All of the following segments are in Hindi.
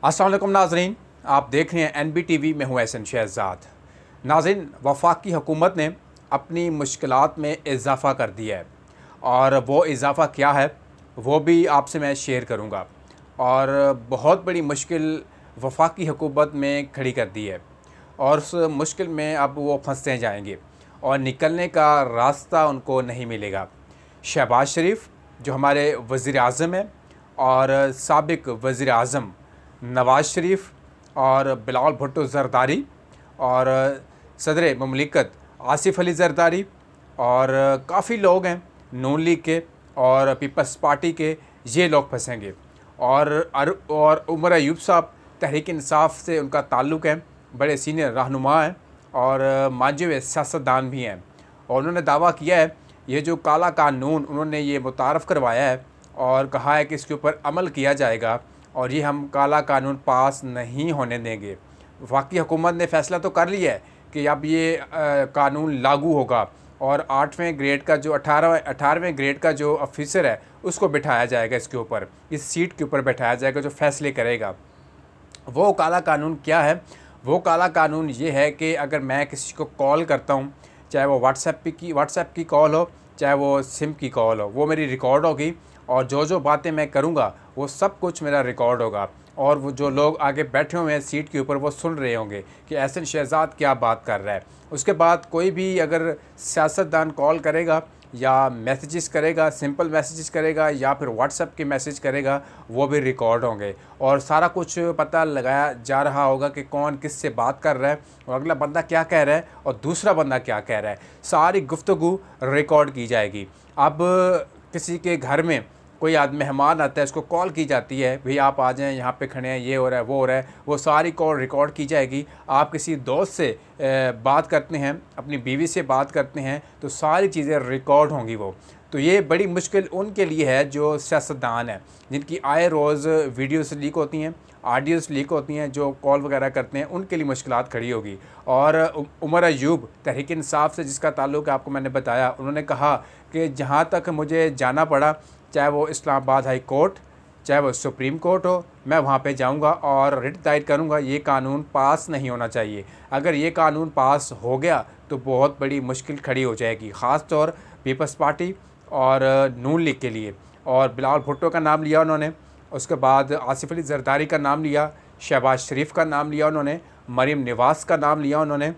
अस्सलाम वालेकुम नाज़रीन, आप देख रहे हैं NBTV में हूँ एहसन शहजाद। नाज़रीन, वफाकी हुकूमत ने अपनी मुश्किलात में इजाफ़ा कर दिया है और वो इजाफ़ा क्या है वो भी आपसे मैं शेयर करूँगा। और बहुत बड़ी मुश्किल वफाकी हुकूमत में खड़ी कर दी है और उस मुश्किल में अब वो फंसते जाएंगे और निकलने का रास्ता उनको नहीं मिलेगा। शहबाज शरीफ जो हमारे वज़ीर आज़म हैं और साबिक़ वज़ीर आज़म नवाज़ शरीफ और बिलावल भुट्टो ज़रदारी और सदर ममलिकत आसिफ अली ज़रदारी और काफ़ी लोग हैं नून लीग के और पीपल्स पार्टी के, ये लोग फंसेंगे। और उमर अयूब साहब तहरीक इंसाफ से उनका ताल्लुक़ है, बड़े सीनियर रहनुमा हैं और मांझे हुए सियासतदान भी हैं। और उन्होंने दावा किया है ये जो काला कानून उन्होंने ये मुतारफ़ करवाया है और कहा है कि इसके ऊपर अमल किया जाएगा और ये हम काला कानून पास नहीं होने देंगे। वफाकी हुकूमत ने फ़ैसला तो कर लिया है कि अब ये कानून लागू होगा और 8वें ग्रेड का जो 18वें ग्रेड का जो ऑफिसर है उसको बिठाया जाएगा, इसके ऊपर, इस सीट के ऊपर बैठाया जाएगा जो फ़ैसले करेगा। वो काला कानून क्या है? वो काला कानून ये है कि अगर मैं किसी को कॉल करता हूँ, चाहे वो व्हाट्सएप की कॉल हो, चाहे वो सिम की कॉल हो, वो मेरी रिकॉर्ड होगी और जो जो बातें मैं करूँगा वो सब कुछ मेरा रिकॉर्ड होगा और वो जो लोग आगे बैठे हुए हैं सीट के ऊपर वो सुन रहे होंगे कि एहसन शहजाद क्या बात कर रहा है। उसके बाद कोई भी अगर सियासतदान कॉल करेगा या मैसेजेस करेगा, सिंपल मैसेजेस करेगा या फिर व्हाट्सएप के मैसेज करेगा, वो भी रिकॉर्ड होंगे और सारा कुछ पता लगाया जा रहा होगा कि कौन किससे बात कर रहा है और अगला बंदा क्या कह रहा है और दूसरा बंदा क्या कह रहा है। सारी गुफ्तगू रिकॉर्ड की जाएगी। अब किसी के घर में कोई आदमी मेहमान आता है, उसको कॉल की जाती है, भाई आप आ जाएं, यहाँ पे खड़े हैं, ये हो रहा है, वो हो रहा है, वो सारी कॉल रिकॉर्ड की जाएगी। आप किसी दोस्त से बात करते हैं, अपनी बीवी से बात करते हैं, तो सारी चीज़ें रिकॉर्ड होंगी वो। तो ये बड़ी मुश्किल उनके लिए है जो सियासतदान हैं, जिनकी आए रोज़ वीडियोस लीक होती हैं, ऑडियोज़ लीक होती हैं, जो कॉल वगैरह करते हैं, उनके लिए मुश्किलात खड़ी होगी। और उमर अयूब तहरीक इंसाफ से जिसका ताल्लुक़ आपको मैंने बताया, उन्होंने कहा कि जहाँ तक मुझे जाना पड़ा, चाहे वो इस्लामाबाद हाई कोर्ट, चाहे वो सुप्रीम कोर्ट हो, मैं वहाँ पे जाऊँगा और रिट दायर करूँगा। ये कानून पास नहीं होना चाहिए। अगर ये कानून पास हो गया तो बहुत बड़ी मुश्किल खड़ी हो जाएगी, ख़ास तौर पीपल्स पार्टी और नून लीग के लिए। और बिलावल भुट्टो का नाम लिया उन्होंने, उसके बाद आसिफ अली ज़रदारी का नाम लिया, शहबाज शरीफ का नाम लिया उन्होंने, मरीम नवाज़ का नाम लिया उन्होंने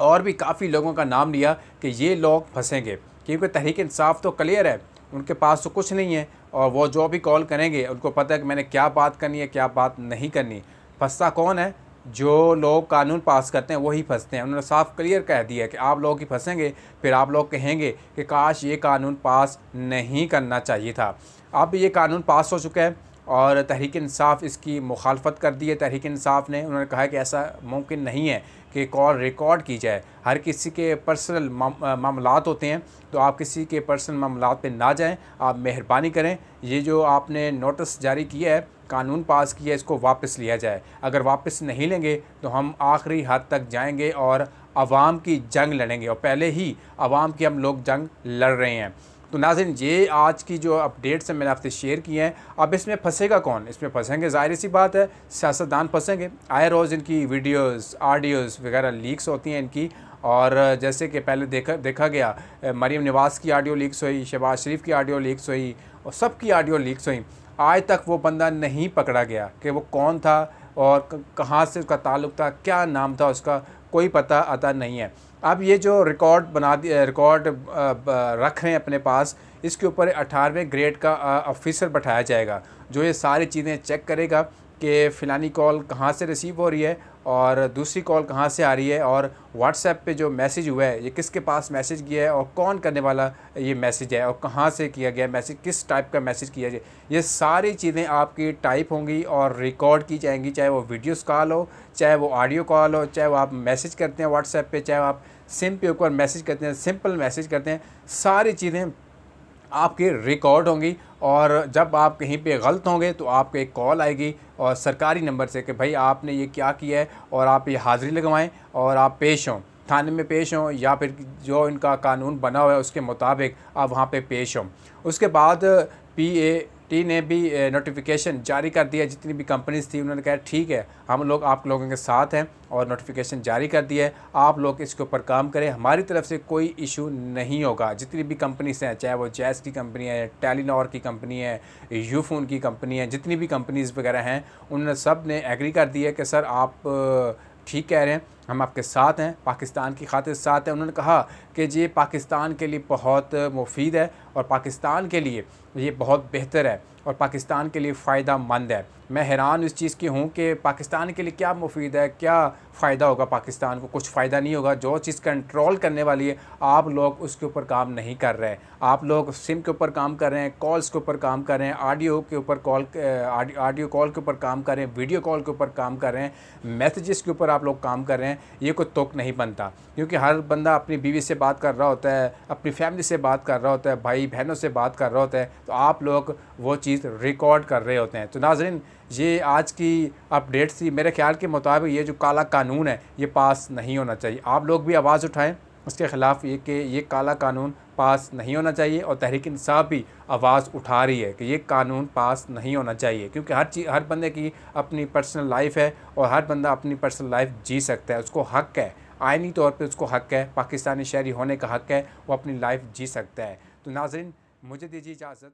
और भी काफ़ी लोगों का नाम लिया कि ये लोग फंसेंगे, क्योंकि तहरीक इंसाफ तो क्लियर है, उनके पास तो कुछ नहीं है और वो जो भी कॉल करेंगे उनको पता है कि मैंने क्या बात करनी है, क्या बात नहीं करनी। फंसता कौन है? जो लोग कानून पास करते हैं वही फंसते हैं। उन्होंने साफ क्लियर कह दिया है कि आप लोग ही फंसेंगे, फिर आप लोग कहेंगे कि काश ये कानून पास नहीं करना चाहिए था। अब ये कानून पास हो चुका है और तहरीक इंसाफ इसकी मुखालफत कर दी है। तहरीक इंसाफ ने उन्होंने कहा कि ऐसा मुमकिन नहीं है कि कॉल रिकॉर्ड की जाए। हर किसी के पर्सनल मामलात होते हैं, तो आप किसी के पर्सनल मामलात पे ना जाएं। आप मेहरबानी करें, ये जो आपने नोटिस जारी किया है, कानून पास किया है, इसको वापस लिया जाए। अगर वापस नहीं लेंगे तो हम आखिरी हद तक जाएंगे और आवाम की जंग लड़ेंगे और पहले ही आवाम की हम लोग जंग लड़ रहे हैं। तो नाज़रीन, ये आज की जो अपडेट्स हैं मैंने आपसे शेयर किए हैं। अब इसमें फंसेगा कौन? इसमें फंसेंगे, ज़ाहिर सी बात है, सियासतदान फंसेंगे। आए रोज़ इनकी वीडियोस, ऑडियोज़ वगैरह लीक्स होती हैं इनकी। और जैसे कि पहले देखा गया, मरीम नवाज़ की ऑडियो लीक्स हुई, शहबाज शरीफ की ऑडियो लीक्स हुई और सबकी ऑडियो लीक्स हुई। आज तक वो बंदा नहीं पकड़ा गया कि वो कौन था और कहाँ से उसका ताल्लुक़ था, क्या नाम था उसका, कोई पता आता नहीं है। अब ये जो रिकॉर्ड रख रहे हैं अपने पास, इसके ऊपर 18वें ग्रेड का ऑफिसर बैठाया जाएगा जो ये सारी चीज़ें चेक करेगा कि फ़लानी कॉल कहाँ से रिसीव हो रही है और दूसरी कॉल कहाँ से आ रही है और व्हाट्सएप पे जो मैसेज हुआ है ये किसके पास मैसेज किया है और कौन करने वाला ये मैसेज है और कहाँ से किया गया मैसेज, किस टाइप का मैसेज किया जाए। ये सारी चीज़ें आपकी टाइप होंगी और रिकॉर्ड की जाएंगी, चाहे वो वीडियोस कॉल हो, चाहे वो ऑडियो कॉल हो, चाहे वो आप मैसेज करते हैं व्हाट्सएप पे, चाहे आप सिम पे ऊपर मैसेज करते हैं, सिंपल मैसेज करते हैं, सारी चीज़ें आपकी रिकॉर्ड होंगी। और जब आप कहीं पे गलत होंगे तो आपको एक कॉल आएगी और सरकारी नंबर से कि भाई आपने ये क्या किया है और आप ये हाज़िरी लगवाएं और आप पेश हों, थाने में पेश हों या फिर जो इनका कानून बना हुआ है उसके मुताबिक आप वहाँ पे पेश हों। उसके बाद PA टी ने भी नोटिफिकेशन जारी कर दिया। जितनी भी कंपनीज़ थी उन्होंने कहा ठीक है, हम लोग आप लोगों के साथ हैं, और नोटिफिकेशन जारी कर दिया है, आप लोग इसके ऊपर काम करें, हमारी तरफ से कोई इशू नहीं होगा। जितनी भी कंपनीज़ हैं, चाहे वो जैस की कंपनी है, टेलीनॉर की कंपनी है, यूफोन की कंपनी है, जितनी भी कंपनीज़ वगैरह हैं, उन्होंने सब ने एग्री कर दिया कि सर आप ठीक कह रहे हैं, हम आपके साथ हैं, पाकिस्तान की खातिर साथ हैं। उन्होंने कहा कि ये पाकिस्तान के लिए बहुत मुफीद है और पाकिस्तान के लिए ये बहुत बेहतर है और पाकिस्तान के लिए फ़ायदा मंद है। मैं हैरान इस चीज़ की हूँ कि पाकिस्तान के लिए क्या मुफीद है, क्या फ़ायदा होगा पाकिस्तान को? कुछ फ़ायदा नहीं होगा। जो चीज़ कंट्रोल करने वाली है, आप लोग उसके ऊपर काम नहीं कर रहे हैं। आप लोग सिम के ऊपर काम कर रहे हैं, कॉल्स के ऊपर काम कर रहे हैं, ऑडियो के ऊपर ऑडियो कॉल के ऊपर काम कर रहे हैं, वीडियो कॉल के ऊपर काम कर रहे हैं, मैसेजेस के ऊपर आप लोग काम कर रहे हैं। ये कोई तुक नहीं बनता, क्योंकि हर बंदा अपनी बीवी से बात कर रहा होता है, अपनी फैमिली से बात कर रहा होता है, भाई बहनों से बात कर रहा होता है, तो आप लोग वो चीज़ रिकॉर्ड कर रहे होते हैं। तो नाज़रीन, ये आज की अपडेट थी। मेरे ख्याल के मुताबिक ये जो काला कानून है ये पास नहीं होना चाहिए। आप लोग भी आवाज़ उठाएं उसके ख़िलाफ़, ये कि ये काला कानून पास नहीं होना चाहिए, और तहरीक इंसाफ भी आवाज़ उठा रही है कि ये कानून पास नहीं होना चाहिए, क्योंकि हर बंदे की अपनी पर्सनल लाइफ है और हर बंदा अपनी पर्सनल लाइफ जी सकता है। उसको हक़ है, आइनी तौर पे उसको हक़ है, पाकिस्तानी शहरी होने का हक़ है, वो अपनी लाइफ जी सकता है। तो नाज़रीन, मुझे दीजिए इजाज़त।